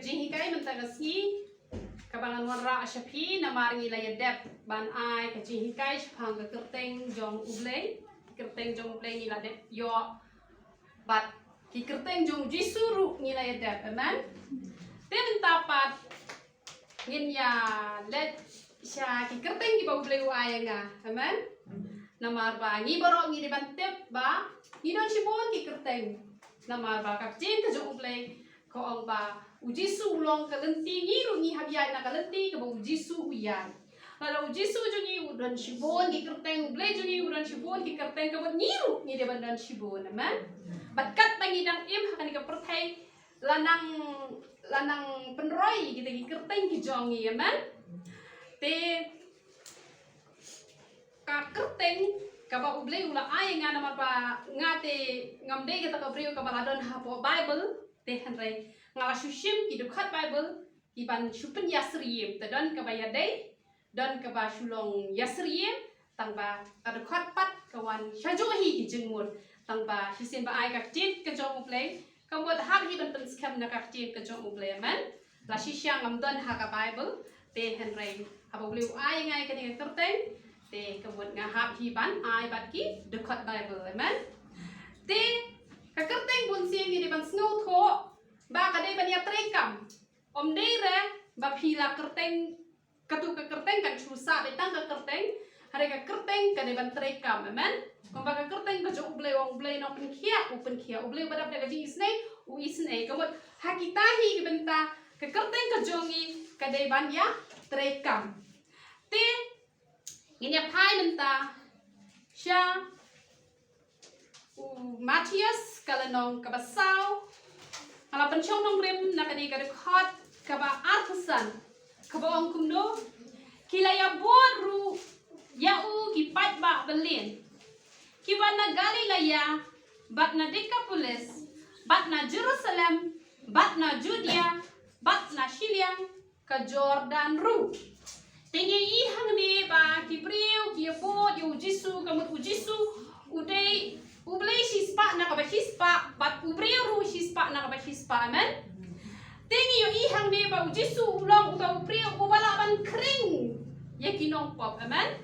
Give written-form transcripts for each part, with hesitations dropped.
kajihikai mentagasngi kabangan warra asyapi namaringi layadep ban ai kajihikai shpang kerteng jong ublei ngila dep yo bat ki kerteng jong jisuru ngila yadep amen tem tapat ngin ya let sya ki kerteng ki ublei ai nga amen namar ba ngi borok ngi ban tep ba ngi don shibon ki kerteng namar ba kap jin ka jong ublei ko ong ba ujisu ulong kalenti ngi ru ngi habya na kalenti ka ba ujisu uyan lalu ujisu jungi udan shibon ki kerteng ublei jungi udan shibon ki kerteng ka ba ngi ru ngi de ban shibon amen batkat bangi dang im hakan ka pertai lanang penroi kita ki kerteng ki jongi amen te ka kerteng ka ba ublei ula ai nga nama ba ngate ngamde kita ka brio ka baladon hapo bible te hanrai ngala shushim ki dukhat bible ki ban shupen yasriyem tadon ka bayadai don ka ba shulong yasriyem tangba ka dukhat pat kawan shajohi ki jengmur tangba hisin ba ai ka tit ka jong ublei kamot hak hi ban pen skam na ka tit ka jong ublei amen la shisha ngamdon ha ka bible te hanrai hapo ublei ai ngai ka ni kerteng te kamot nga hak hi ban ai bat ki dukhat bible amen te ka kerteng bun siang ni ban sngo tho ba ka dei ban ya trekam om dei re ba phila kerteng katu ka kerteng kan chusa de tang ka kerteng hare ka kerteng ka dei ban trekam amen kom ba ka kerteng ka jo ublei no pen khia ublei badap da ji isnei kamot hakitahi ki benta ka kerteng ka jongi ka dei ban ya trekam te nginya phai benta sha Matias kalanong kabasau ala penchong nong rim nakani ka rekhot kaba artisan kaba ong kumno kilaya boru yau ki pat ba belin kiba na Galilea bat na Decapolis bat na Jerusalem bat na Judea bat na Shiliang ka Jordan ru tingi ihang ni ba kipriu ki bo yu jisu kamut ujisu udei ublei hispa na kaba hispa bat ubriu ru hispa na kaba hispa amen tingi yu ihang ni ba ujisu ulong uba ubriu ubalaban kring yakinong pop amen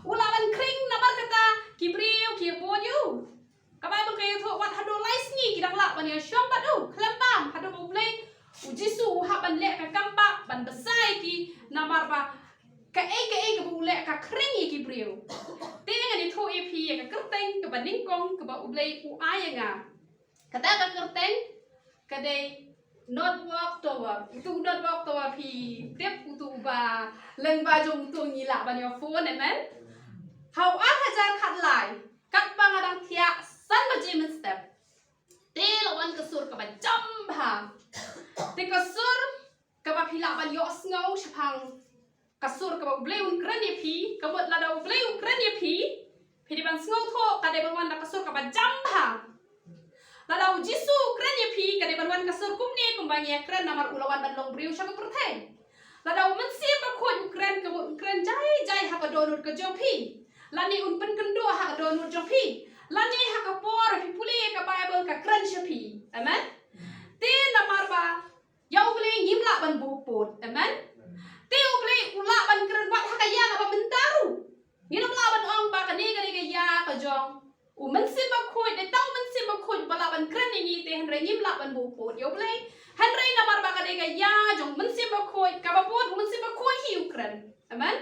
ulaban kring nabar kata kibriu ki bo yu kaba ba kayo tho wat hado lais ni kidang la ban ya syong bat u klempam hado ublei ujisu haban le ka kampa ban besai ki namar ba ka bule ka kring ki brio tinga ni tho ep ka kerteng ka baning kong ka ba ublei u ai nga kata ka kerteng ka dei not walk to wa itu not walk to wa phi tep utu ba leng ba jong tu ni la ban yo phone amen how a hajar khat lai kat pa ngadang thia san ba jimen step te lawan ka sur ka ba jam ba te ka sur ka ba phila ban yo sngo shapang kasur ka ublei un kran ye phi ka bot la da ublei un kran ye phi di ban sngo tho ka de ban wan da kasur ka ba jam ba la da jisu kran ye phi ka de ban wan kasur kum ni kum bang ye kran namar ulawan ban long briu sha ka perthai la da man si ba khoj ukran ka ukran jai ha ka donut ka jo phi la ni un pen kendo ha ka donut jo phi la ni ha ka por phi puli ka bible ka kran sha phi amen te namar ba ya ublei ngimla ban bu pot amen teu play ula ban keren wat hakaya ka bentaru nginam la ban ong ba kani ka ya ka jong men sim ba khoi de tang men sim ba khoi bala ban keren ni te han ngim la ban bu pot yo play han rei na mar ba ka ya jong men sim ba khoi ka ba pot men sim ba khoi hi ukren amen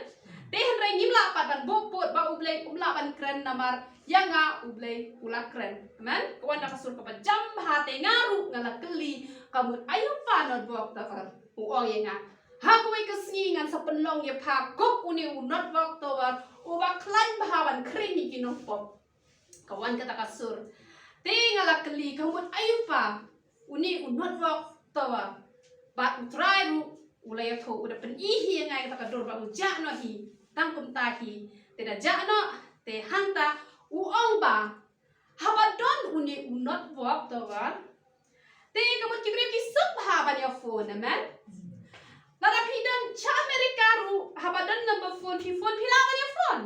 te han ngim la ban bu pot ba ublei la ban keren namar ya nga ublei ula keren amen kawan ka sur ka ba jam ha te ngaru ngala keli kamut ayo pa not bok ta far u o ye nga hakoi kesngi ngan sa penlong ye pa kok uni unot wak tawar uba klain bahawan kring ni kinong pop kawan kata kasur tingala keli kamut ayupa uni unot wak tawar bat utrai ru ulaya tho uda pen ihi ngai kata kador ba uja no hi tangkum tahi tidak jakno te hanta uong ba habadon uni unot wak tawar te kamut kibri kisuk bahawan ya phone amen Nada pidan cha Amerika ru habadan number phone pila ban ya phone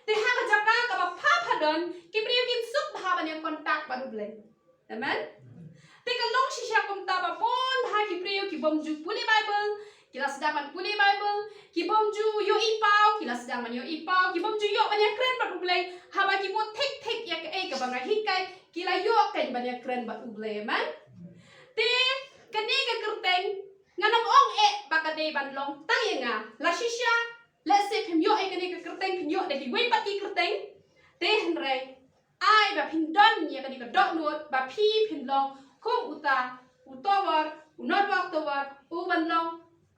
te ha ka jaka ka ba papa don kibriu kin suk haban ya kontak baru blay amen Te kalong shisha kum taba bon ha ki priyo ki bomju puli Bible, kila sedang man puli Bible, ki bomju yo ipau, kila sedang man yo ipau, ki bomju yo banyak keren bat ublay, haba ki mo tek ya ke ka banga hikai, kila yo kan banyak keren bat ublay man. Te kani ka kerteng nganong ong bakade banlong tayanga la shisha let's say pim yo kani ka kerteng pim yo de ki wei pat ki kerteng te henrei ai ba pindon ya kani ka dok nuot ba pi pindong kum utawar unot wak tawar banlong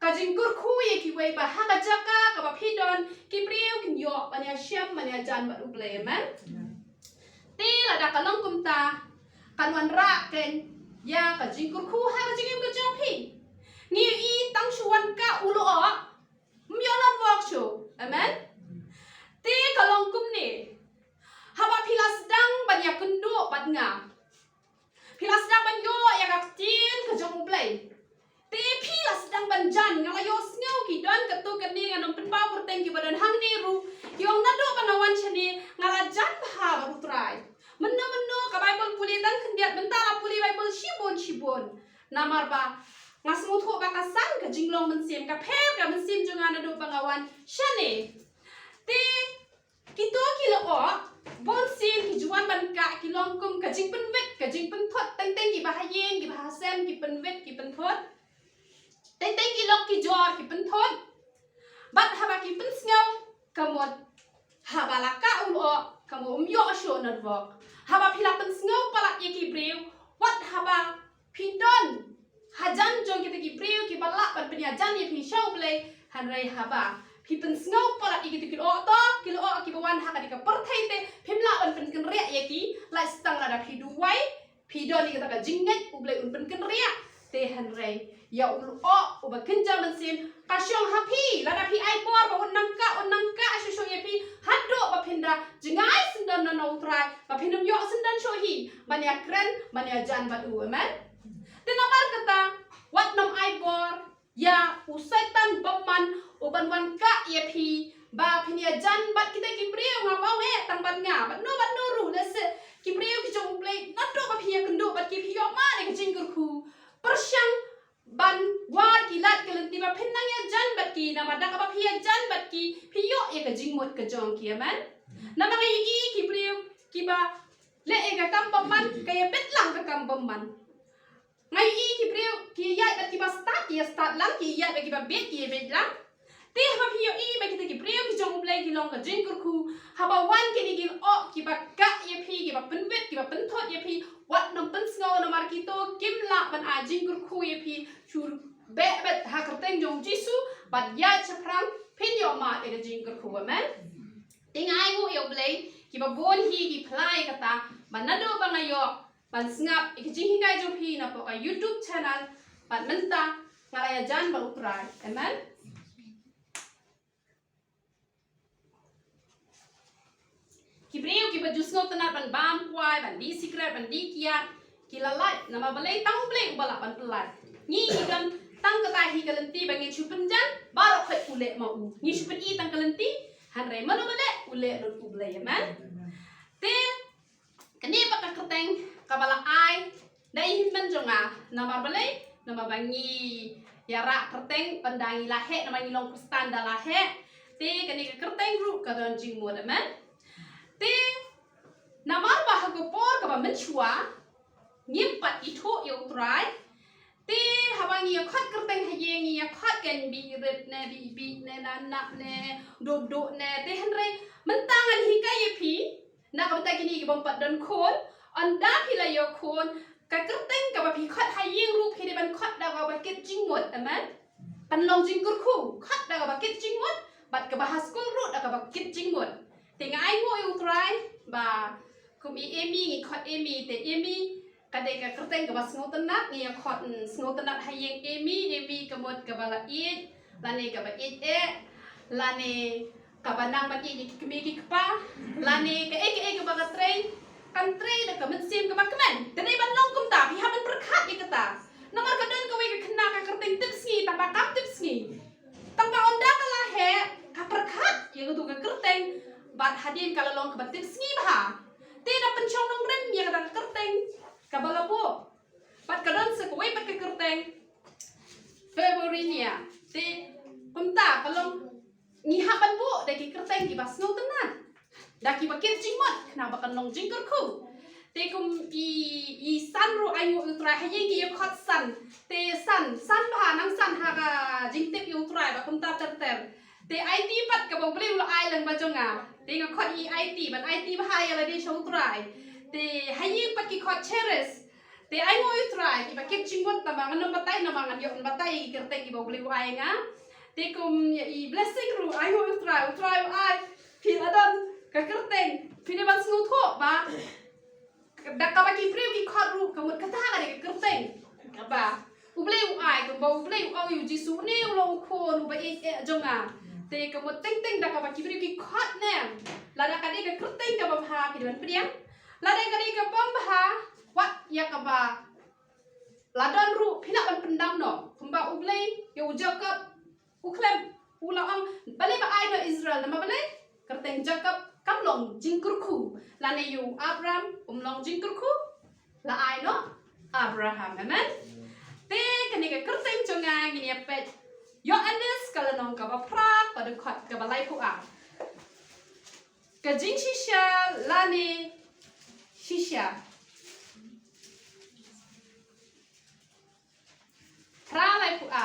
kajingkur khu ye ki wei ba ha ka jaka ka ba pindon ki priu kin yo banya syam banya jan ba uble man te la da kalong kum ta kanwan ra ken ya kajingkur khu ha kajingim ka jopi ni i tang shuan ka ulo myonan wak shu amen te kalong kum ni haba pilas dang banyak kundu bat nga pilas dang ban yo ya ka tin ka jong play te pilas dang ban jan ngala yo sneu ki don ka tu kan ni nganom pen pa kurteng ki badan hang ni ru yong nado banawan chani ngala jan ha ba utrai menno ka bible puli dang kendiat bentala puli bible shibon namar ba ngas mutho ba ka san ka jinglong mensim ka pher ka mensim junga nado bangawan shane te kito kilo bon sin ki juan ban ka ki long kum ka jing pen vet ka jing pen thot teng ki bahayen ki bahasem ki pen vet ki pen thot teng ki lok ki jor ki pen thot bat haba ki pen sngaw kamot haba la ka kamu yo sho na vok haba phila pen sngaw pala ye ki brew wat haba pindon hajan jong kita ki brew ki balak ban penya jan ye phi show play hanrai haba pipen snow pala iki kilo ki bawan ha ka perthai te phimla ban pen ken ria ye ki la stang la da phi duwai phi do ni ka jinget uble un pen ken ria te hanrai ya ul ba kenja man sim ka syong ha phi la da phi ai por ba un nangka shu ye phi hado ba phinda jingai sendan na no trai ba phinum yo sendan sho hi banya kren banya jan ba u man te namar kata wat nam ai por ya usaitan baman uban wan ka ye phi ba phinia jan bat kita ki priu ngapau tang ban nga bat no ru lese ki priu ki jong play nato ba phia kendo bat ki phio ma ne ki jingkur khu persyang ban war ki lat ke lenti ba phinang ya jan bat ki na madak ba phia jan bat ki phio ye ka jingmot ka jong ki man na ma yi ki priu ki ba le e ka kam baman ka ye bet lang ka kam baman ngai i ki priu ki ya bat ki ba start lang ki ya ba ki ba bet ki bet lang te haba phio i ba kita ki priu ki jong play ki long ka jingkur khu haba wan ki ni gil ki ba ka ye phi ki ba pen bet ki ba pen thot ye phi wat nam pen sngaw na mar ki to kim la ban a jingkur khu ye phi chur be bet ha kerteng jong jisu bat ya chaprang phin yo ma e ka jingkur khu man tingai ngo yo play ki ba bon hi ki phlai kata banado bangayo ban snap ik jing hi kai jo phi na po ka YouTube channel ban menta ngaraya jan ba utrai amen ki breu ki baju snot tanat ban bam kwai ban di secret ban di kia ki lalai nama balai tang blei ubala ban pelai ni kan tang kata hi kalenti bangi chupen jan baro khoi ule ma u ni chupen i tang kalenti han re manu bale ule rut ublai man te kani ba ka kerteng kabala ai dai himban jonga nama balai nama bangi yara kerteng pandangi lahe nama ni long kristan da lahe te kani ka kerteng ru ka don jing mo man te namar bahago por ka ba menchua nyimpat itho yo trai te habangi ya khat kerteng hayengi ya khat ken bi ret ne bi ne na ne do ne te henre mentangan hikai ye phi na ka ta kini ki bompat dan khon anda phila yo khon ka kerteng ka ba phi khat hayeng ru phi de ban khat da ka ba ket jingmot aman pan long jingkur khu khat da ka ba ket jingmot bat ka bahas kul ru da ka ba ket jingmot Tinga ai ngo yung try ba kumi emi ngi khot emi te emi kadai ka kerteng ka bas ngotan nak ngi khot ngotan nak hayeng emi ka mot ka bala it lane ka ba it lane ka banang ba ki kumi ki pa lane ka ka ba ka train kan train da ka mensim ka ba kemen tenai ban long kum ta pi ha ban perkhat ki kata nomor ka don ka wi ka khna ka kerteng tips ngi ta ba kap tips ngi tang ba onda ka la he ka perkhat ye ka tu ka kerteng bat hadin kalau long kebatin sengi bah. Tidak pencong nong rem yang ada kerteng kabalapo. pat kadon se koi pat ke kerteng February nia te pemta kalong ngihapan bu de ki kerteng ki bas ngau tenan da ki bakit jingmot kena bakan long jingker ku te kum i san ru ayu utra hayeng ki khot san te san ba nang san ha ga jingtep utra ba pemta ter te IT pat ka bong bleu la ai lang ba jonga te nga khot i IT ban IT ba hai ala di show try te hayeng pat ki khot cheres te ai ngoi try ki bakit jingmot ta bangan no batai na bangan yo batai kerteng ki bong bleu ai nga te kum i blessing ru ai ngoi try ai pil adan ka kerteng pine ban snu tho ba da ka ba ki preu ki khot ru ka mut kata ga de kerteng ba ubleu ai ka ba ubleu au yu jisu ne lo ko nu ba e jonga te ka mut teng da ka ba ki preu ki khot ne la da ka de ka kerteng ka ba ha ki ban priang la da ka de ka pam ba wat ya ka ba la don ru pina ban pendam no kumba ublei ya ujakap uklem ula ang bale ba ai no Israel na bale kerteng jakap kam long jingkurku la ne yu Abraham long jingkurku la ai no Abraham amen te kene ka kerteng jonga ngini pet yo anes kala nong ka ba prak pa de khat ka ba lai pu a ka jing shisha la ne shisha pra lai pu a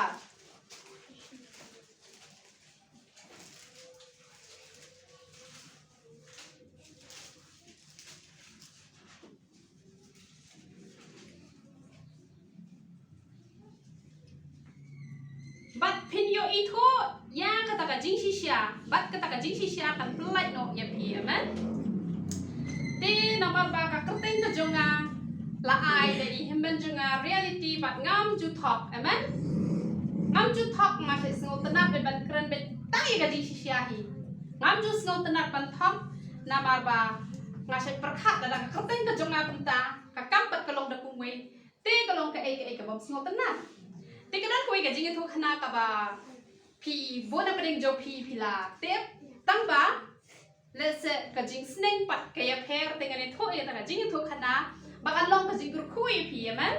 pinyo itu ya kata ka jing shisha bat kata ka jing shisha kan pelai no ya pi amen te nomor ba ka kerteng ka jonga la ai de i hemben jonga reality bat ngam ju thok amen ngam ju thok ma se sngo tenat be ban kren be tai ka jing shisha hi ngam ju sngo tenat ban thok namar ba nga se perkhat da ka kerteng ka jonga punta ka kampat ka long da kumwe te ka long ka ai ka bom sngo tenat te kadang koi ka jing itu khana ka ba pi bona pedeng jo pi pila tep tang ba let's ka jing sneng pat ka ya pher tengan itu ya ta jing itu khana ba kan long ka jing kur kui pi amen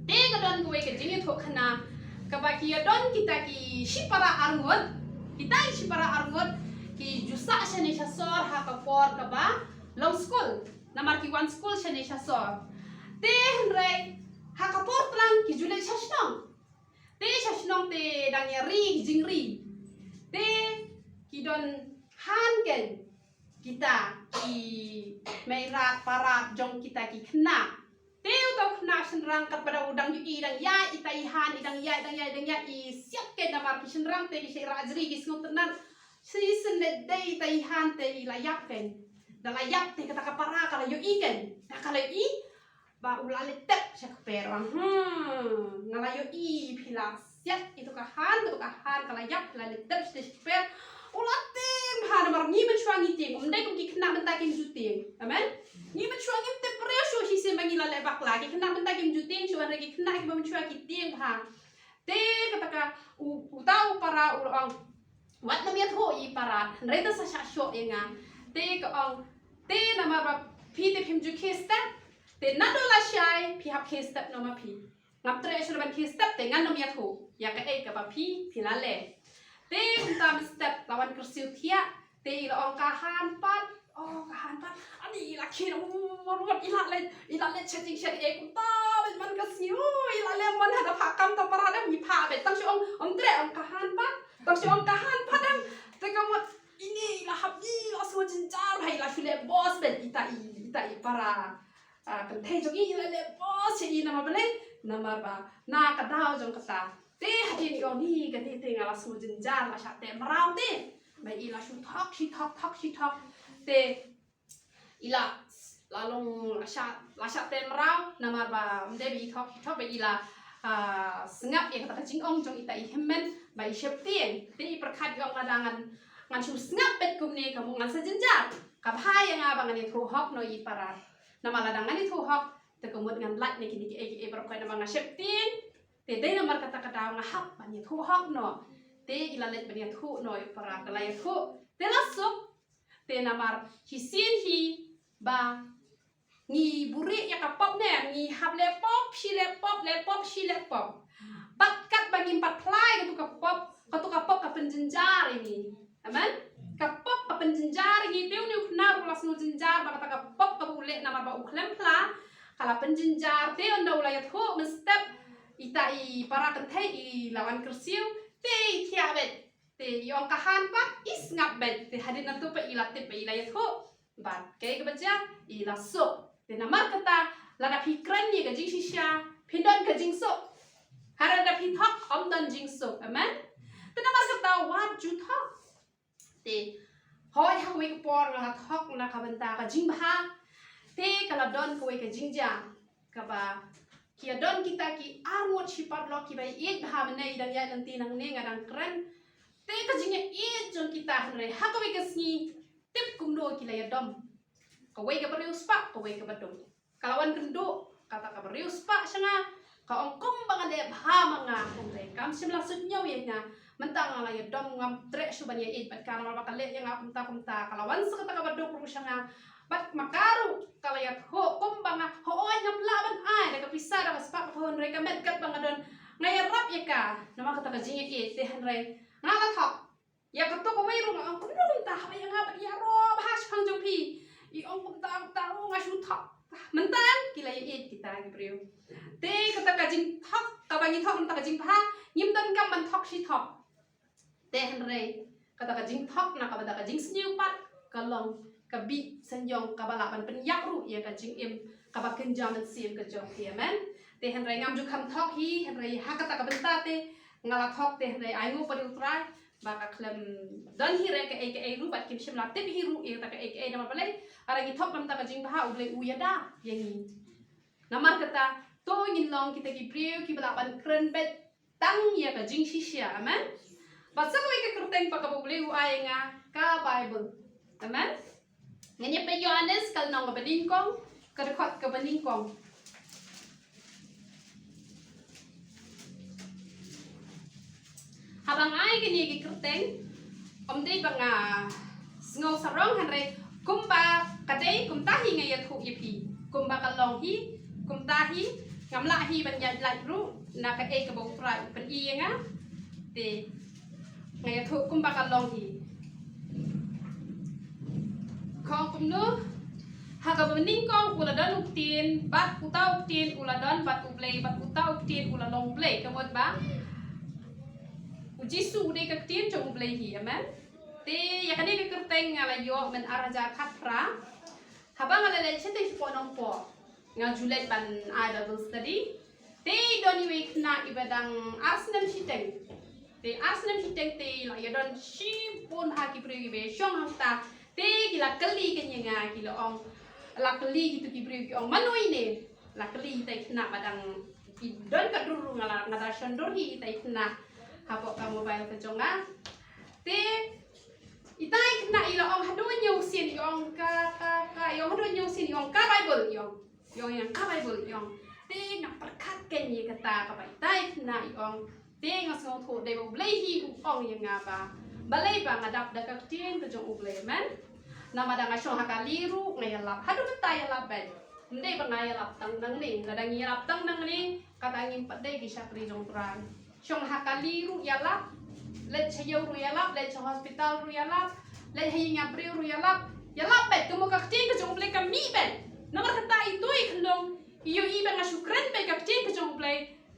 te kadang koi ka jing itu khana ka ba ki don kita ki shipara arngot kita shipara arngot ki jusa shane shasor ha ka por ka ba long school namar ki one school shane shasor te hendrai hakapor tlang ki jule shashnong te shashnong te dang ri jingri te ki don han ken kita ki meirat parat jong kita ki khna te uto khna shenrang kat pada udang yu i dang ya itai han idang ya i siap ken namar ki shenrang te ki rajri ki sngot tenan si senet dei tai han te i layak ken da layak te kata kapara kala yu i ken kala i ba ulale tep sak perang ngalayo i pila siap itu kahan kala yak ulale tep sak per ulatim ha namar ni mencuangi ting umdai kum ki kena mentakin juting amen ni mencuangi te presyo si sembangi lale bak lagi kena mentakin juting suan lagi kena ki mencuangi ting ha te kataka utau para urang wat namiat ho i para reta sa syak yenga te ka ong te namar ba pi te phim ju khesta te nadola shai pi hap ke step no ma pi ngap tre shur ban ke step te ngan no ya thu ya ka e ka pa pi lale te unta step lawan kursiu thia te ila ong kahan pat ani ila kin morot ila le chatting chat e kunta man ka siu ila le man hada phakam ta parada mi pha be tang shi ong tre ong kahan pat tang shi ong kahan padang te ka mot ini ila hab ila so jinjar hai la shule boss ben ita i para kan thei jong i la le boss i nama bale namar ba na ka dau jong kata te hati ni ong ni ka te ngala so jinjar la sha te marau te mai ila shu thok shi thok te ila lalong la sha te marau namar ba debi thok ba ila sengap yang kata jing ong jong ita i hemmen ba i shep te perkhat yong ladangan ngan shu sengap bet kum ni kamu ngan sejenjar ka bha yang abang ni thu hok no i parat nama ladangan itu hok te kemud ngan lat ni kini ki berkoi nama ngasep tin te dei nomor kata ngahap bani thu hok no te ilalet bani thu no para kalai thu te lasuk te namar hi sin hi ba ngi buri ya kapop ne ngi hap lepop shi lepop bat kat bagi 4 plai ke tu kapop ka penjenjar ini amen kapop ka penjenjar ini teu ni kna rulas nu jenjar ba kata kapop ka ule nama ba uklem pla kala penjenjar teu nda ulayat ho mestep ita I para kenthe I lawan kersiu te tiabet te yong kahan pa is ngabet te hadin nantu pa ilatip pa ilayat ho bat kay kebaca ilasuk te namar kata lada pikran ye gajing shisha pindon gajing sok harada pithok om don jing sok amen te namar kata wat ju thok te hoy ha we por la thok na kabanta ka jing bha te kala don ko we ka jing ja ka ba kia don kita ki armot sifat lo ki bai ik bha menai dan ya nanti nang ne ngadang keren te ka jing e jon kita hre ha ka we ka sni tip kum do ki la ya dom ka we ka berius pa ka we ka badong kalawan kendo kata ka berius pa sanga ka ongkom bangan de bha manga hre kam simla sunyo ye nga mentang la ya dom ngam trek suban ya it bat kana ba kale yang kumta kalawan sa kata ka badong ru sanga bat makaru kalayat ho kumbanga ho oy ngam laban ay daga pisa daga spak ho hre ka met kat banga don ngayarap ya ka nama kata ka jinge it te hre ngala thok ya ka to ko we ru ngam kumta ha ya ngabat ya ro bahas phang jong pi I ong kumta ngasu thok mentan kilay it kita gibriu te kata ka jing thok ka bangi thok ta ka jing pha nyim don kam man thok shi thok te hre kata ka jing thok na ka bada ka jing sniu pat kalong kabi senyong kabalapan penyak ru ya ka jing im kabakin jaman sim ka jong ti amen te hre ngam ju kham thok hi hre ha kata ka benta te ngala thok te hre ai ngu pari utrai baka klem don hi re ka e ru bat kim shimla tip hi ru e ta ka e nama balai ara gi thok nam ta ka jing bha uble uyada yang namar kata to ngin long kita ki priu ki balapan kren bet tang ya ka jing shisha amen bat sa ka ke kurteng pa ka uble u ai nga ka bible amen nganya pe Yohanes kal nong ka beningkong ka rekod ka beningkong habang ay gini gi kurteng om dei banga ngau sarong hanre kumba kadai kumtahi ngaya thu ipi kumba kalong hi kumtahi ngamla hi ban ya lai ru na ka e ka bau trai pen i nga te ngaya thu kumba kalong hi kong kumnu haga bening kong uladon uktin bat utau uktin uladon bat ublei bat utau uktin ulalong blei kamot ba uji su de ka tin jong ublei hi amen te ya kani ka kerteng ngala yo men araja khatra habang ala le chete po nong po nga julet ban ada bul study te doni week na ibadang arsenal shiteng te la ya don shi pon ha ki pri be shong hang te gila kali kanya nga gila ong la kali gitu ki bri ki ong manoi ne la kali tai kena badang don ka duru ngala ngada shondor hi tai kena hapo ka mobile ka jonga te itai kena ila ong hadu nyu sin yong ka yong hadu nyu sin yong ka bible yong yang ka bible yong te ngap perkat kenya kata ka bai tai kena yong te ngasong tho de bo blai hi ong yang ngapa balai ba ngadap dakak tien ke jong uble men nama danga shong hakaliru ngayalap hadu betaya laben ndai ba ngayalap tang nang ni ngadang ngayalap tang nang ni katangin padai di sakri jong trai shong hakaliru yalap let chayo ru yalap let hospital ru yalap let hayi ngapri ru yalap bet tumo kak tien ke jong uble kami ben nomor kata itu ikhlong iyo iba ngasukren be kak tien ke jong uble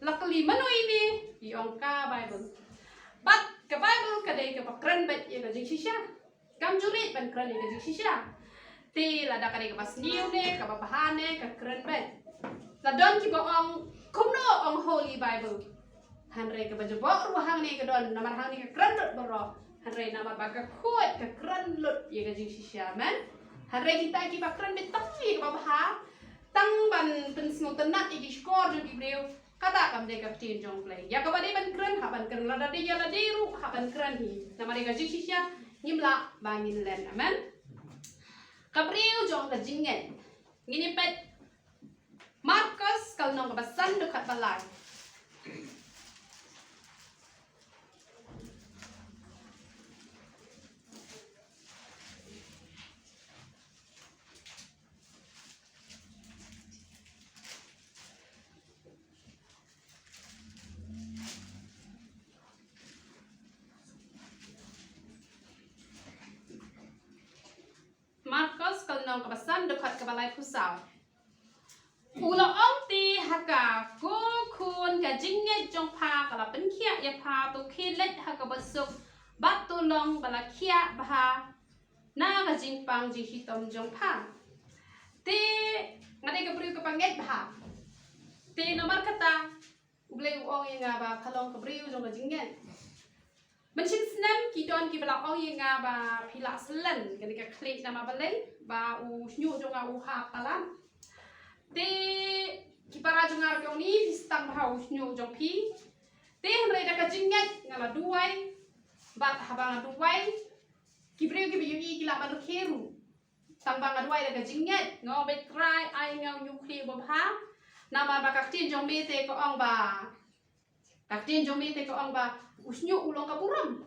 lakli mano ini yong ka bible bat ke bible kadai ke pakren bet ya gajing shisha kam jurit ban kren ya gajing shisha ti lada kadai ke pas niu ne ke babahane ke kren bet ladon ki boong kumno ong holy bible hanre ke baju bo ruhang ne ke don namar hang ne ke kren lut boro hanre nama baga kuat ke kren lut ya gajing shisha men hanre kita ki pakren bet tapi ke babah tang ban pen sngo tenat iki skor jo ki breu kata kam deka tin jong play ya ka bade ban kren ha ban kren la da ya la deru ha ban kren hi na mari ga jishisya ngimla bangin len amen kabriu jong ka jingen ngini pet Markus kal nong ka basan dekat balai balai pusau. Ulo ong ti haka ko kun ka jinget jong pa kala penkia ya pa tu kilet haka basuk batu long bala kia baha na ka jingpang ji hitom jong pa. Te ngade ka beri ka panget baha. Te nomor kata ublay uong yang ba palong ka beri jong ka jinget. Mencin senam kidon ki bala ong yang ba pila selen kani ka klik nama balai ba u nyu jong u ha talam. Te kipara jongar kau ni pistang bahau nyu jong pi. Te henry dah kajingat ngala duai bat habang duai. Kibreu kibiyu i kila madu keru. Tambang duai dah kajingat ngau bet try ai ngau nyukli bobha. Nama bakak tin jong mete ko ong ba. Kak tin jong mete ko ong ba usnyu ulong kaburam.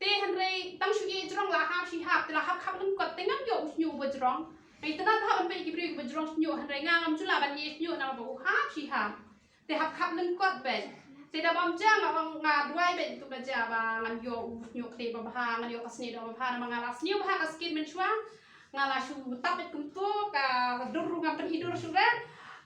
Te henry tang shugi jrong la hap shi hap te la hap kap lung kot tengam yo usnyu bojrong. Ay tanat ha ban kibreu ko bojrong nyu henry ngam chula ban yes nyu nama ba hap shi hap. Te hap kap lung kot ben. Te da bam jang ang duai ben tu baja ba ngam yo nyu kle ba ha ngam yo kasni do ba ha ngala sniu ba kaskin men chwa ngala shu tapet kumto ka duru ngam pen hidur sudah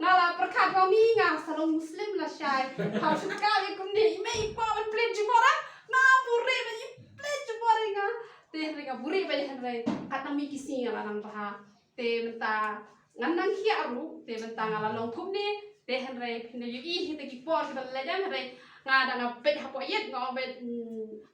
ngala perkat kami ngam salong muslim la syai ha shu ka le kum ni me ipa ban plen jumora na bure ba i plen jumora nga te henry nga bure ba henry katami kisi ngala nang ba te menta nganang kia aru te menta ngala long thum ni te henry phinde yu i hite ki por kita ledang henry ngada ngapet hapo yet ngobet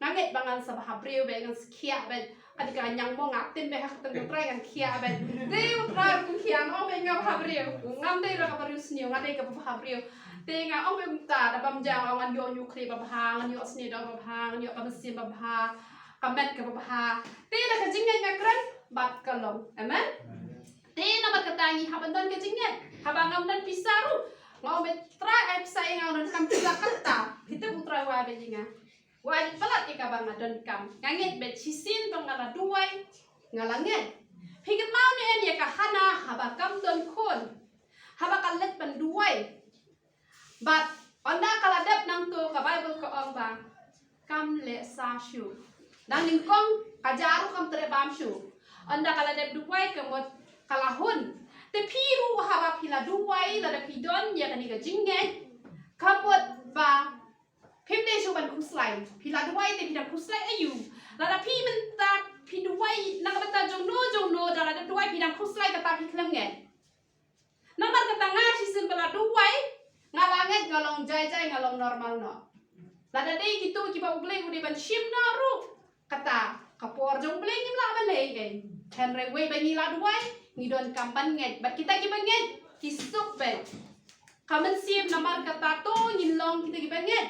ngaget bangan sa bahabreu be ngang skia bet adika nyang mo ngatin be hak teng trai ngang kia bet te utrar ku kia ngo be ngam habreu ngam de ra kabaru snio ngade ka bahabreu te nga ong be mta da bam jang ngan yo nyu kri ba bhang ngan yo sni do ba bhang ngan yo ka mesin ba bha kamet ka ba bha te da ka jingai ngakran bat kalom amen te na berkatangi habandon ke jingat habangam dan pisaru ngau bet try app sai ngau dan kam pisa kata kita putra wa be jinga wa pelat ke kabang don kam nganget bet sisin tong ngala duai ngalanget hingit mau ni en ya ka hana haba kam don kon haba kalet pan duai but onda kaladap nang to ka bible ko ong ba kam le sa shu dan lingkong kajaru kam tere bam shu onda kaladap duai kamot kalahun te piru haba pila duai la da pidon ya kani ga jinget kapot ba pimde shu ban kuslai pila duai te pida kuslai ayu la da pi menta pi duai na bata jong no da la da duai pida kuslai kata pi klemnget namar kata ngashi sim bala duai ngalanget ngalong jai ngalong normal no la da dei gitu ki ba ublei ude ban shim na ru kata kapor jong blei ngim la ban lei gen henry we ba ni la duai ni don kampan nget bat kita ki banget kisuk bet kamen siap namar kata to ngilong kita ki banget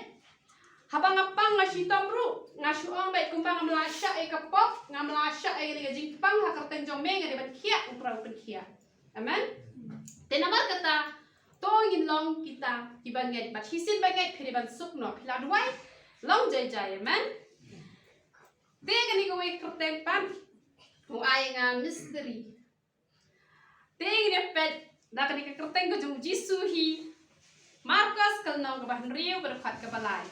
habang apang ngasitom ru ngasuong bet kumpang ngmelasya e kapok ngmelasya e ni jingpang hakarten jomeng ngade bat kia upra upen kia amen te namar kata to ngilong kita ki banget bat hisin banget phiri ban sukno phila duai long jai amen te kani ko we kerten pan mo ay nga mystery Tingin pet dah kani kerteng ko jung Jisu hi Markus kalnong kabahan riu berkat kabalay.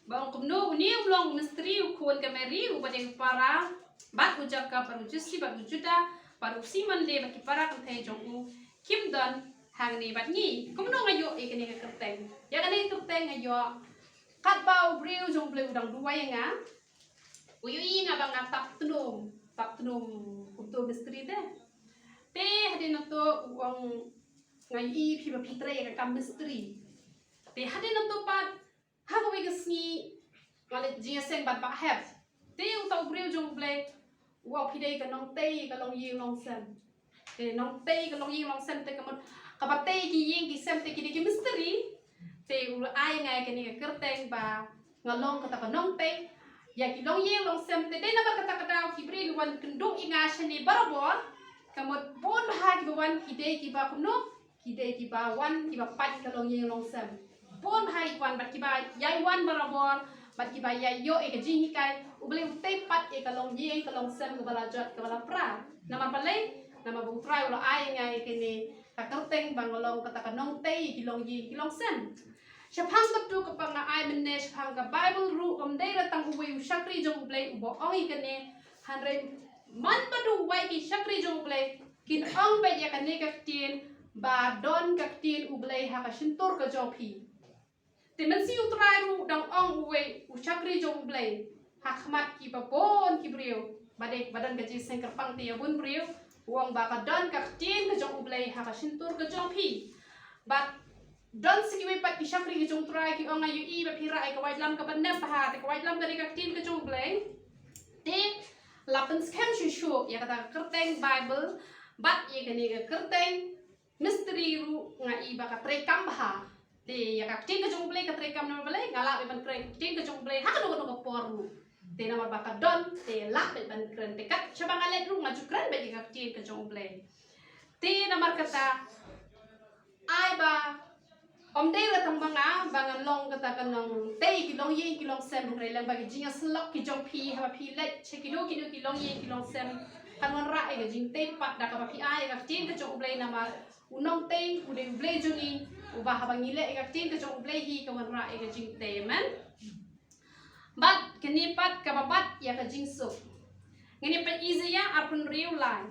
Bang kumno uni ulong misteri ukun kameriu badeng para bat ujak ka paru Jisu bat ujuda paru siman de baki para kantay jong u kim don hang ni bat ni kumno ngayo ikani kerteng. Ya kani kerteng ngayo kat bau riu jong ble udang dua nga uyu nga bang atap tunum untuk misteri deh. Te hadin to uang ngai pi ba pitre ka kam misteri. Te hadin to pat ha ko we gesni ngalet jiaseng bat ba heb. Te utau breu jong ble uang pidei ka nong tei ka long ying long sem. Te nong tei ka long ying long sem te kamon ka ba tei ki ying ki sem te ki misteri. Te u ai ngai ka ni ka kerteng ba ngalong kata ka nong tei ya ki long yeng long sem te dei na kata kata ki bre wan kendung inga shani barabor kamot bon ha ki wan ki dei ki ba kuno ki dei ki ba wan ki ba pat ka long yeng long sem bon ha ki wan bat ki ba yai wan barabor bat ki ba yai yo e ka jing kai u ble te pat e ka long yeng ka long sem ka bala jot ka bala pra nama pale nama bung trai ulo ai ngai ki ni ka kerteng bangolong kata ka nong tei ki long yeng ki long sem Shapang kaptu kapang na ay menne shapang ka Bible ru dei datang uwe usakri jong play ubo ongi kene hanre man padu wai ki syakri jong ublay kin ong be ya kan ne ka tien ba don ka tien ublay ha ka shintur ka jong pi te man si utrai ru dang ong uwe u syakri jong ublay ha khmat ki ba bon ki brio badek badan ka ji seng ka pang te bun brio uang ba ka don ka tien ka jong ublay ha ka shintur ka jong pi ba don sikiwe pat ki syakri ki jong trai ki ong ayu I ba pira ai ka wai lam ka ban ne pa ha te ka wai lam ka ka tien ka jong ublay te lapan scam shushu ya kata kerteng Bible bat ya kani ka kerteng misteri ru ngai ba ka trekam bah te ya ka ting ka jong play ka trekam na balai ngala be ban ting ka jong play ha ka no ka poru te na ba ka don te la be ban kren te kat chaba ngale ru ngaju kren be ka ting ka jong play te na mar kata ai ba om day ra tang banga bangan long kata kanong tay ki long yin ki long sem re lang bagi jinga slok ki jong pi ha pi let che ki do ki long yin ki long sem kanwan ra ga jing tay pat da ka pi ai ga tin ka jong blay na ma unong tay u de blay juni u ba ha bangi le ga tin ka jong blay hi ka wan ra ga jing tay man bat kini pat ka babat ya ka jing so ngini pat easy ya arpun real line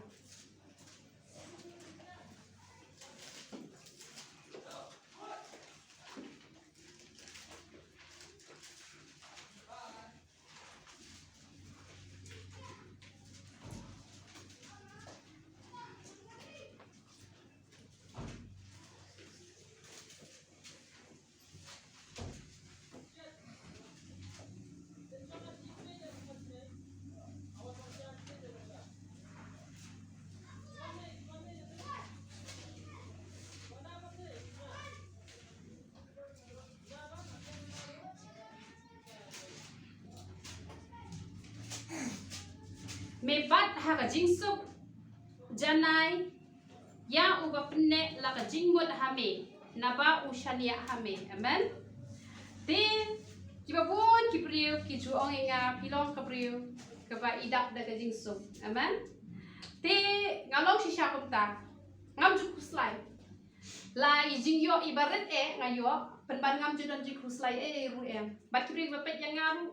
me bat ha ka jing sup janai ya u ba pne la ka jing mot ha me na ba u shania ha me amen te ki ba bon ki priu ki chu ong nga pilong ka priu ka ba idak da ka jing sup amen te ngalong si sha kum ta ngam ju ku slai la i jing yo ibarat ngayo pen ban ngam ju don ji ku slai ru em bat ki priu ba pet yang ngaru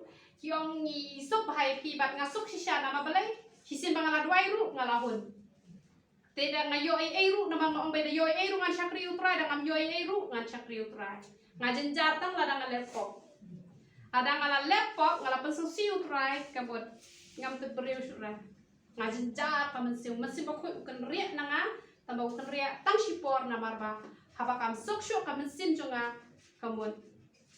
ki ong ni sup hai pi bat ngasuk si sha na ma balai hisin bangala duai ru ngalahun teda ngayo ai ru na mga ong beda yo ai ru ngan syakri utra da ngam yo ai ru ngan syakri utra ngajen jatang la ngala laptop ada ngala laptop ngala pensusi utra kabut ngam te beriu syura ngajen jat pamensiu mesin bakoi ukan riak nanga tambah ukan riak tang sipor na marba haba kam soksyo kamensin jonga kamut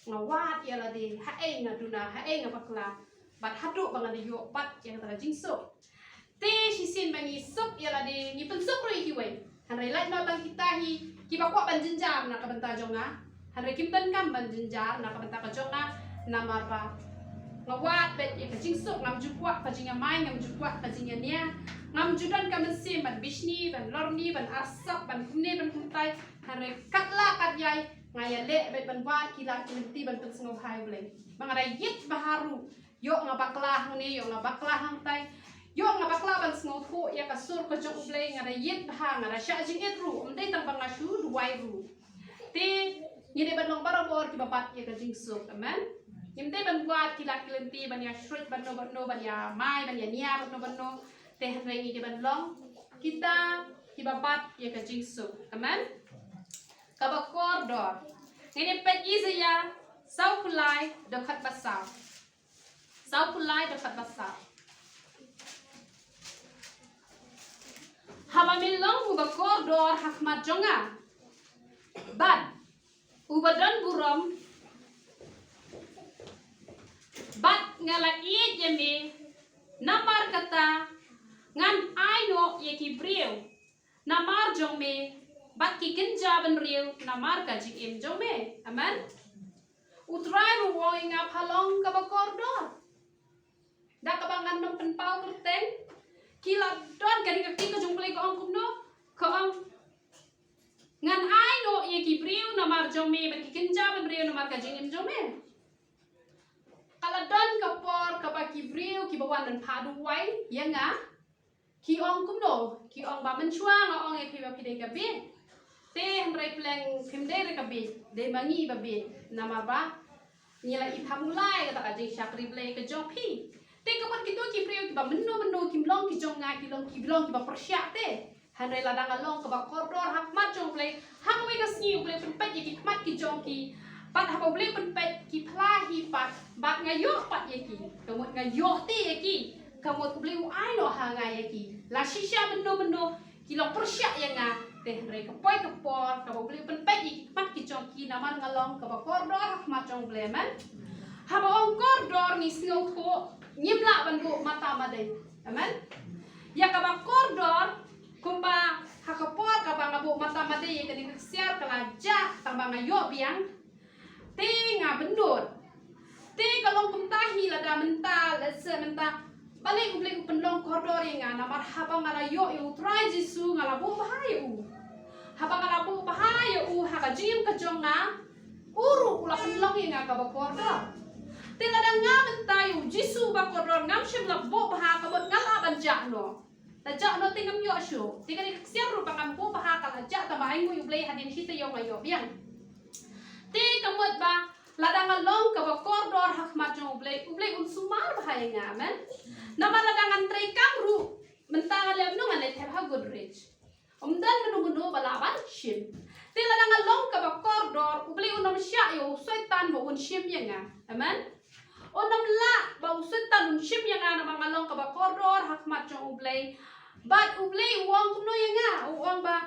ngawat ya la de hae ngaduna hae ngapakla bat hadu bangan yo pat yang tara jingso te hisin bangi sup ya la de ni pen sup roi hiwe hanrai lai no bang kita hi ki ba kwa ban jinjar na ka banta jonga hanrai kim tan kam ban jinjar na ka banta ka jonga na marba ngawat bet ya ka jingso ngam jukwa ka jinga mai ngam jukwa ka jinga nia ngam judan ka mensim ban bishni ban lorni ban asap ban kumne ban kumtai hanrai katla kat yai ngaya le bet ban wat kila kinti ban pen sngau hai bleng mangarai yit baharu yo ngabaklah ngni yo ngabaklah hang tai yo ngabaklah ban sngau thu ya ka sur ka jong bleng ngara yit bahang ngara sha jing et ru umdai tang bang asu duai ru te ngide ban long barabor ki bapat ya ka jing sur amen imdai ban wat kila kinti ban ya shrit ban no ban ya mai ban ya nia ban no te hanrai ngide ban long kita ki bapat ya ka jing sur amen kaba koridor ini pet easy ya sau kulai dekat basau haba milong uba koridor hakmat jonga bad uba dan buram bad ngala iet yemi namar kata ngan aino yeki brio namar jong me bat ki kenja ban riu namar ka jing im jome amen utrai ru woi nga phalong ka ba koridor da ka bangan nom pen pau kerteng kila don kan ka ti ka jong play ko ong kumno ko ong ngan ai no ye ki priu namar jome bat ki kenja ban riu namar ka jing im jome kala don ka por ka ba ki priu ki bawan dan phadu wai ya nga ki ong kumno ki ong ba man chuang ong e pi ba pi de ka bi te hanrai pleng phimde re kabi de mangi babi nama ba nyela i phamulai kata ka jing syakri play ke jopi te kapan kita ki priyo ki ba menu ki long ki jong nga ki long ki ba persyak te hanre ladang along ka ba koridor hak mat jong ble hak we ka sni ble pen pet ki mat ki jong ki pat ha ble pen pet ki phla hi pat bat ngayo pat ye ki kamut ngayo te ye ki kamut ble ai no ha nga ye ki la shisha menu ki long persyak ye nga te hanre ka poi ka por ka ba ble pen pet ki mat ki jong ki namar ngalong ka ba koridor hak mat jong ble man ha ba ong koridor ni snow tho nyimla ban bu mata madai amen ya ka ba koridor kumba hakapor ka ba ngabu mata madai ye kani siar kala ja tamba ngayo biang te nga bendur te kalong kumtahi la da menta la se menta balik uble penlong koridor ye nga namar haba ngala yo try jisu ngala bu bahaya haba ngala bu bahaya haka jim ka jonga uru ula penlong ye nga ka ba koridor tila da ngamen tayo jisu ba koridor ngam shim la bo baha ka bot ngala ban jakno ta jakno tingam yo shu tiga ni ksiar ru pangam bo baha ka la jak ta mai mu yuble hadin hita yo ngayo biang te kamot ba la da ngalong ka ba koridor hak ma jong uble sumar bahaya ngamen nama la da ngan kam ru mentang lem no ngan le ha Goodrich dan menu balaban shim tila da ngalong ka ba koridor uble unom sya yo setan bo un shim yang amen onam la ba usetan ship yang ana mangalong ka ba koridor hak mat jong ublay bat ublay uang kuno yang uang ba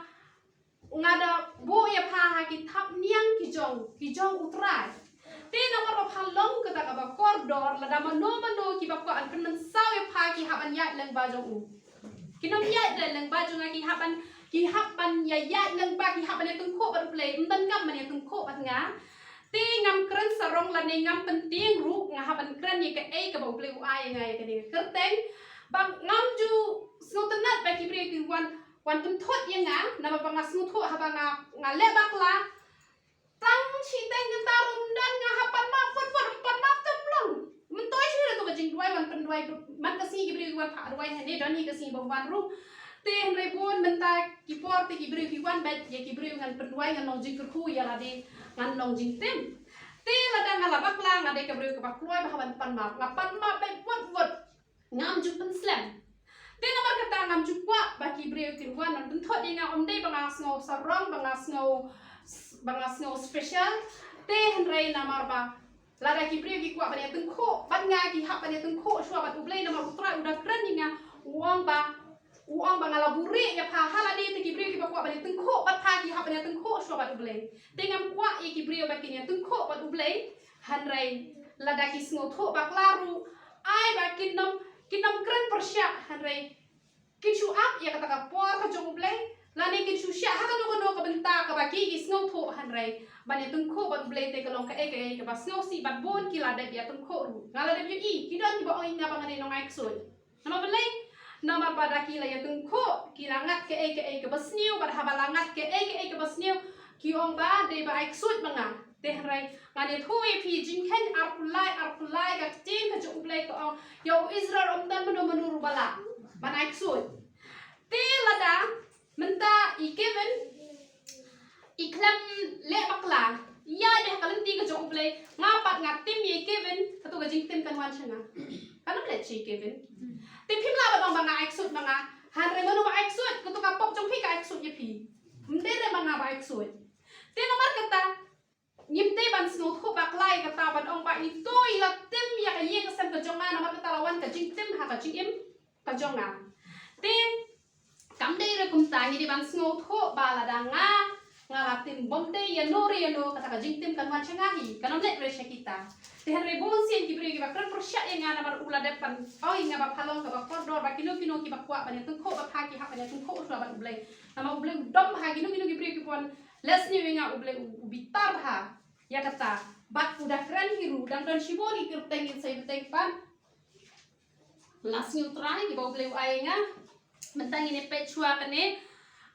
ngada bo ya pha ha ki thap niang ki jong utrai te nomor ba phalong ka ta ka ba koridor la da mano ki ba ko an pen saw ya pha ki haban ya leng ba jong kinom ya leng ba jong ki haban ya leng ba ki haban ya tung ko ba ublay mdan ngam man ya tung ko ba nga ti ngam keren sarong la ngam penting ru ngahaban keren ye ke ka ba ble ai ngai ke ni kerteng bang ngam ju snotenat ba ki bre ki wan tum thot ye nga na ba ngas nu tho ha ba nga le bak la tang chi teng kan tarum dan ngahapan ma fot pan ma tum long mun toy shi tu ba jing duai wan pen duai man ka si ki bre wan pha duai ne don hi ka si ba wan ru te henre bon menta ki por te ki bre ki wan bet ye ki bre ngan pen duai ngan long jing ku ya la de ngan long jing tem te la da ngala bakla ngade ka bre ka bakloi ba ban pan ma ngapan ma be wot ngam ju pen slam te namar kata ngam ju kwa ba ki bre ki wan nan thot ye nga om de ba sngo sarong ba sngo special te henre namar ba la da ki bre ki kwa ba ne tung kho ban nga ki ha ba ne tung kho shwa ba uble namar utra udah keren ye nga uang ba ngala buri ya pha hala de te ki bre ki ba kwa ba ne tung kho ba pha ki ha ba ne tung kho shwa ba uble te ngam kwa ye ki bre ba ki ne tung kho ba uble hanrai la da ki sngo tho ba klaru ai ba kinom keren persya hanrai kichu up ya kata ka por ka jong uble la ne kichu sya ha ka no ka benta ka ba ki sngo tho hanrai ba ne tung kho ba uble te ka long ka ka ba sngo si ba bon ki la da ya tung kho ru ngala de ki ki don ki ba oi na ba ngane no ngai ksoi nama belai nama pada kila ya tungko kila ngat ke ka basniu pada habalangat ke basniu ki ong ba de ba iksut manga tehrai ngane thui pi jingken arpulai ka tin ka jung play ko yo Israel om dan menu bala ban iksut te lada menta I Kevin iklam le bakla ya de kalam ti ka jung play ngapat ngatim ye Kevin satu ka jingten kan wan changa kanam le chi Kevin te phim la ba bang iksut manga han re manu ba iksut ko to ka pop jong phi ka iksut ye phi mde re manga ba iksut te nomor kata nyimte ban sno tho bak lai kata ban ong ba itu ila tem ya ka ye ka san ka jonga nomor kata lawan ka jing tem ha ka jing im ka jonga te kam de re kum ta ni di ban sno tho ba la danga ngala tim bom de ya no kata ka jing tem kan wan changa hi kanom le re kita te han re bon sien ki bre ki ba kran prosya ye ngana mar ula depan oh inga ba phalong ka ba koridor ba kino ki ba kwa ba ne tung kho ba pha ki ha ba ne tung kho so ba uble nama uble dom ha kino ki bre ki pon les ni winga uble ubitar ha ya kata bat udah keren hiru dan shibori kirtengin sai beteng pan las ni utrai ki ba uble ai nga mentang ini pechua kane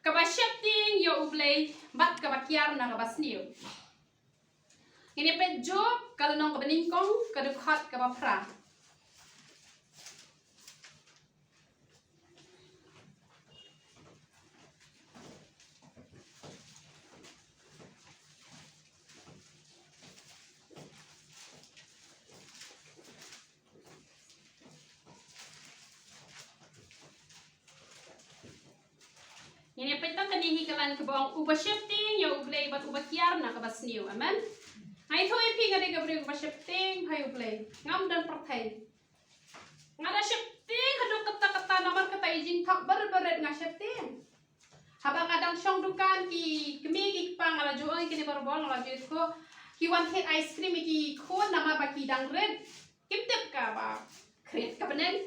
ka ba shifting yo uble bat ka ba kiar na ka ba sniu ini pejo kalau nong kebeningkong kedekhat ke bafra kanihi kalan kabang uba shifting ya ublay bat uba kiar na kabas new amen ay to ipi ngade gabriel uba shifting hay ublay ngam dan pertai ngada shifting hadok kata-kata namar kata izin tak ber-beret nga shifting habang kadang syong dukan ki kemi pang ala joang kini berbol ala ko ki one hit ice cream ki kon nama baki dang red kimtep ka ba kret ka benen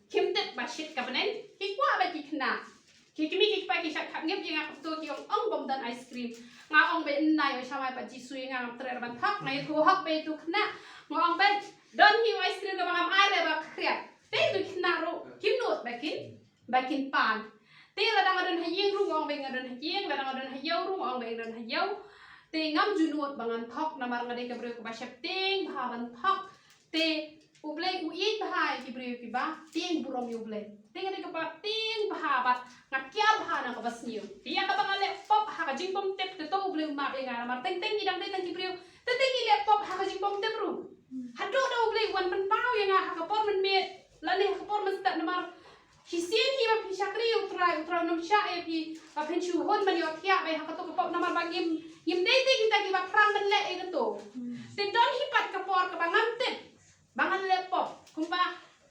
kimtep ba shit ka benen ki kwa ba ki kena ki kemi pa ki syak ngep yang aku tu ki ong bom dan ice cream nga ong be nai ba samai ba ji sui nga tre ban thak nai ko hak be tu kena ngong ben don hi ice cream ka bang ai le ba kret te tu kena ro kim not bakin pan te la dang adon hayeng ru ngong be ngadon hayeng la dang adon hayau ru ngong be ngadon hayau te ngam junut bangan thok namar ngade ka breu ka ba shepting bhavan thok te ublei uit bhai ki breu ki ba ting burom ublei te ngade ka ba ting bhabat ngakya bhana ka basniu dia ka bangale pop ha ka jingpom tep te to ublei ma be ngara mar teng teng idang te tang ki breu te teng ile pop ha ka jingpom tep ru hado da ublei wan pen pau yang ha ka por men me lani ha ka por men sta namar hisien hi ba pishakri utrai nom sha e pi ba penchu hon man yo thia be ha ka to ka pop namar bangim yim dei te kita ki ba prang ben le e ka to te don hi pat ka por ka bangam te bangan le pop kumba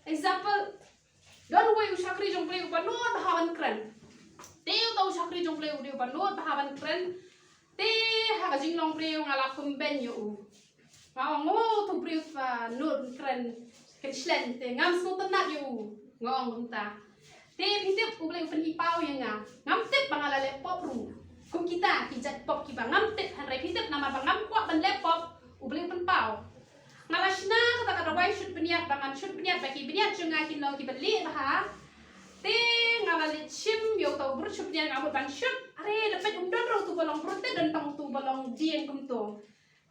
example don we usakri jong play ba no bahawan kren te to usakri jong play u ba no bahawan kren te ha ka jing long play ngala kum ben yo u ngo to play fa no kren ken slen te ngam so tanat yo ngong ta te pitip u play pen ipau yang ngam tip bangala le pop ru kung kita kijat pop ki bangam tip han repitip nama bangam kwa ban le pop u play pen pau ngalasna kata kata wai shoot beniat baki beniat junga kin long ki beli bah te ngalalit chim yo tau bur shoot beniat ngamut ban shoot are dapat umdan ro tu bolong prote dan tang tu bolong dien kum to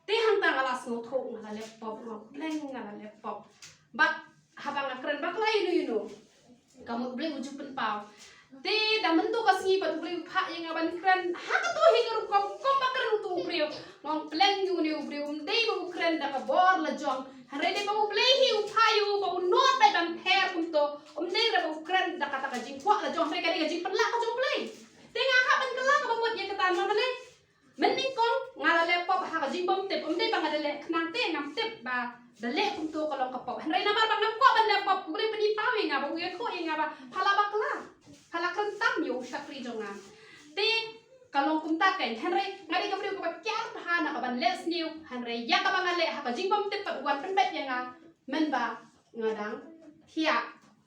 te hang ta ngalas no tho ngala pop ro pleng ngala pop bat habang keren bak lai nu you kamu beli ujuk pen pau te da mentu kasi pat beli pha yang aban keren ha ka to hi garu kom bakar tu beli ngong pleng yu ne beli dei bu keren da ka bor la jong hare de bu beli hi u pha yu bu not dai ban pher kum to dei ra bu keren da kata ka jing kwa la jong re ka de jing pen la ka jong beli te nga ha ban kala ka bot ye ka tan ma le mening kong ngala le pop ha ka jing bom te dei bang ada le knang te ngam te ba dale kum to kalong ka pop hare na mar bang ngam kwa ban le pop beli peni pau nga ba u ye ko nga ba phala bakla hala kentam yo syakri jonga te kalong kumta ken henry ngari ka priu ka kyar bahana ka ban les new henry ya ka bangale ha ka jingbom te pat wan pen bet yang men ba ngadang hia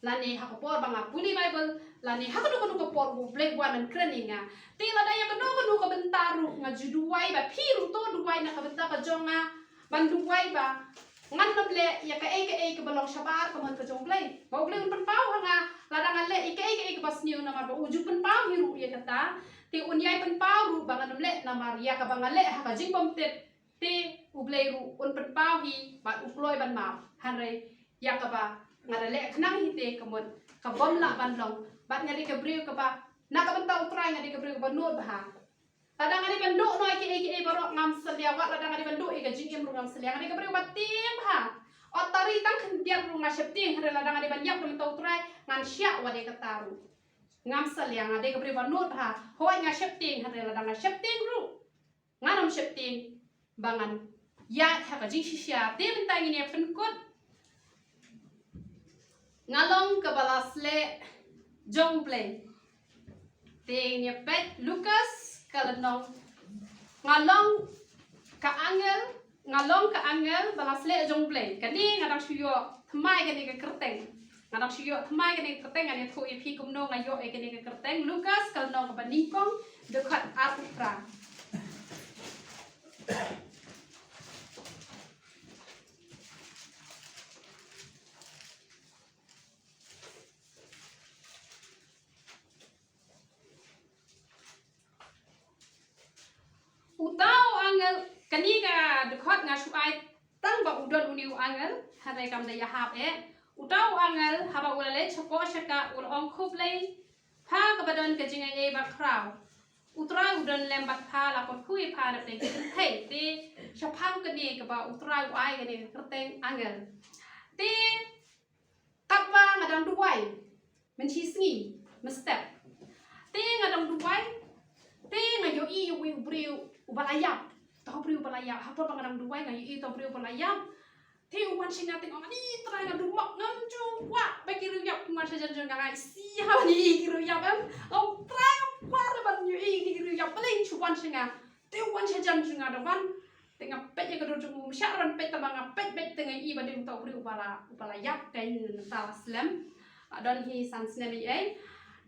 lani ha ka por banga puli bible lani ha ka du ka por bu black one and kreninga te la daya ka no ka bentaru ngajuduai ba phiru to duai na ka benta ka jonga ban duai ba ngan noble ya ka e ka balong shabar ka man ka jong play ba play un pen pau nga ladang ale ike pas new namar ba uju pen pau hiru ya kata te unyai pen pau ru bangan noble namar ya ka bangale ha ka jing bom te ublay ru un pen pau hi ba uploy ban ma hanre ya ka ba ngadale knang hi te ka mon ka bom la ban long bat ngari ka briu ka ba na ka benta utrai ngari ka briu ka ba not ba ladang ari bando no ike barok ngam selia wa ladang ari bando ike jingim ru ngam selia ngari ka briu ba tim ha otari tang kendiar ru ngasepting hare ladang ari banyak ru tau trai ngan syak wa de kataru ngam selia ngade ka briu ba not ha hoi ngasepting hare ladang ngasepting ru nganam septing bangan ya ha ka jing sisia te bentang ini penkot ngalong ka balasle jong play te ni pet Lukas kalenong ngalong ka angel balasle jong play kani ngadang suyo thmai kani ka kerteng ngadang suyo thmai kani kerteng ani thu ipi kumno ngayo e kani ka kerteng Lukas kalenong ka baningkong dekat Arputra utau angel kani ka dekat ngasuai tang ba udon uniu angel hare kam da yahap utau angel haba ulale choko shaka ul ong khuple pha ka badon ka jingai ba kraw utra udon lembat pha la kon khui pha da te thei te chapang kani ka ba utra uai kani kerteng angel te kapwa ngadang duai menchi sngi mestep te ngadang duai ngayo i brio ubalayap tahu brio ubalayap apa pangarang duai ngayo i tahu brio ubalayap wan singa tengok ni try ngadu mak ngamju wa bagi ruyap kuma saja jangan si ha ni ruyap am try apa ban yu i ruyap paling cuan singa wan saja jangan dawan tengah pet yang kedua jumum syaran pet tamang pet tengah i bading tahu brio ubalayap kain talaslam dan hi sansnya ni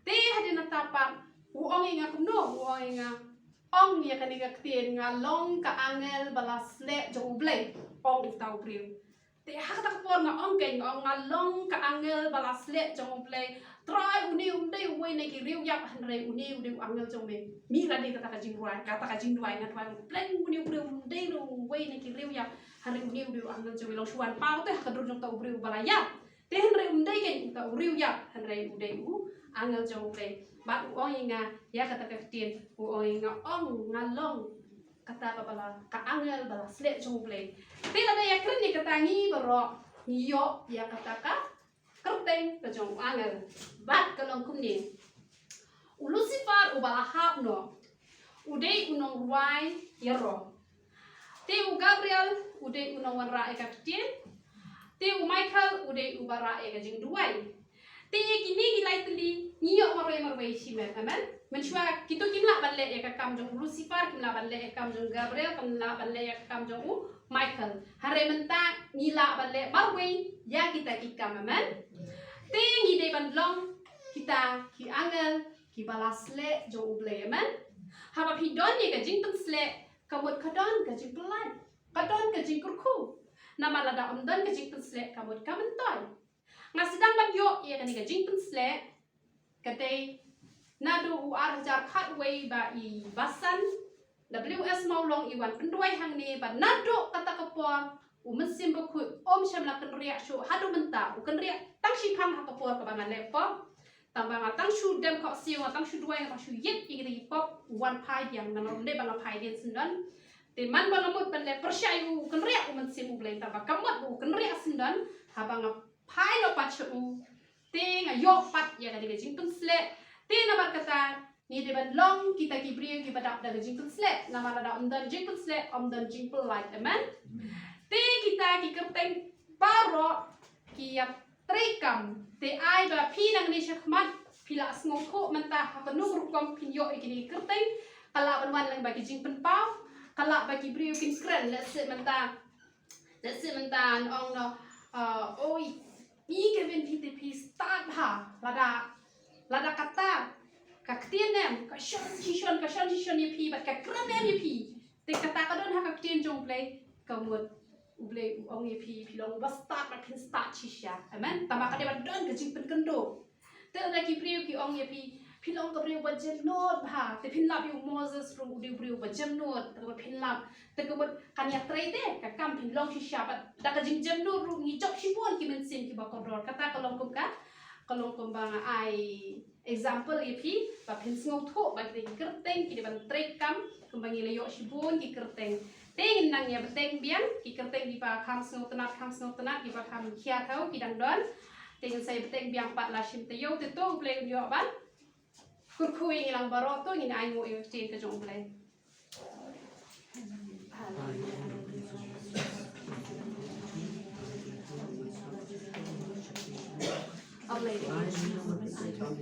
hadin tapak uang inga kumno uang inga ong ya kaniga ketien ngalong ka angel balas le jong blay ong tahu brio hak tak por nga ong keng ong ngalong ka angel balas le jong blay try uni umdai uwe neki riu yap hanre uni angel jong me mi rade kata ka jingruai nga twai plan uni umdai ru uwe neki riu yap hanre uni angel jong long suan pau te ka dur jong tahu brio balaya te hanre umdai ken tahu riu yap hanre udai angel jong blay ba uong inga ya kata ketien uong inga ong ngalong kata bala ka angel bala slek jong blay tila da ya kren ni katangi baro yo ya kata ka kerteng ka jong angel bat kalong kumni Lucifer ubala hap no udai unong ruai yaro te Gabriel udai unong wanra e ka ketien te Michael udai ubara e ka jing duai te kini gilai teli niyo marway shimen amen menshwa kito kimla balle ya kam jong Lucifer kimla balle ya kam jong Gabriel kimla balle ya kam jong Michael hare menta ngila balle marway ya kita ikam amen te ngide bandlong kita ki angel ki balasle jong uble amen haba pidon ye ka jing pensle kamut kadon ka jing pelan kadon ka jing kurku nama lada omdon ka jing pensle kamut kamentoy ngasidang bagyo ya kan jing pensle katay nado uar jar khatway ba i basan WS maulong iwan penduai hang ni ba nado kata kapor mesim beku shamla kan riak shu hadu menta kan riak tang shipang ha kapor ka bangan lepo tambang tang shu dem ko siu tang shu duai tang shu yit igi pop one pai yang nanom de bang pai den sindan te man bang mut ban le persyayu kan riak mesim ublay tambah kamot kan riak sindan habang pai lo pachu te ngayo pat ya kan jing pensle te nabar kata ni de ban long kita ki brio ki badap da jing pensle nama ada omdan jing pensle omdan jing pelait amen te kita ki kerteng baro ki ya trekam te ai ba pi nang ni syakmat pila snoko mentah penuh rukom pinyo ikini kerteng kala ban lang bagi jing penpau kala bagi brio kin kren let's say mentah ong no oi i Kevin PTP start ha lada kata kaktian nem kashan chishon ye pi bat ka kran nem ye pi te kata kadon ha kaktian jong play kamut uble ong ye pi long ba start ba pin start chisha amen tama ka de ban don ka jing pen kendo te da ki priu ki ong ye pi long ka priu ba jem not ha te pin lab yu Moses ru udu priu ba jem not te ba pin lab te ko kan ya trade ka kam pin long shisha ba da ka jing jem not ru ni chok shibon ki men sim ki ba kodor kata kalong kum ka kalong kum bang ai example ye pi ba pin sngo tho ba ki kerteng ki ban trade kam kumbang ile yo shibon ki kerteng teng nang ya beteng biang ki kerteng di ba kham sngo tenat ki ba kham khia thau ki dang don teng sai beteng biang pat la shim te yo te to play yo ban kur kui ilang baro to ni ai mo yo tin ka jong play I'll lay it.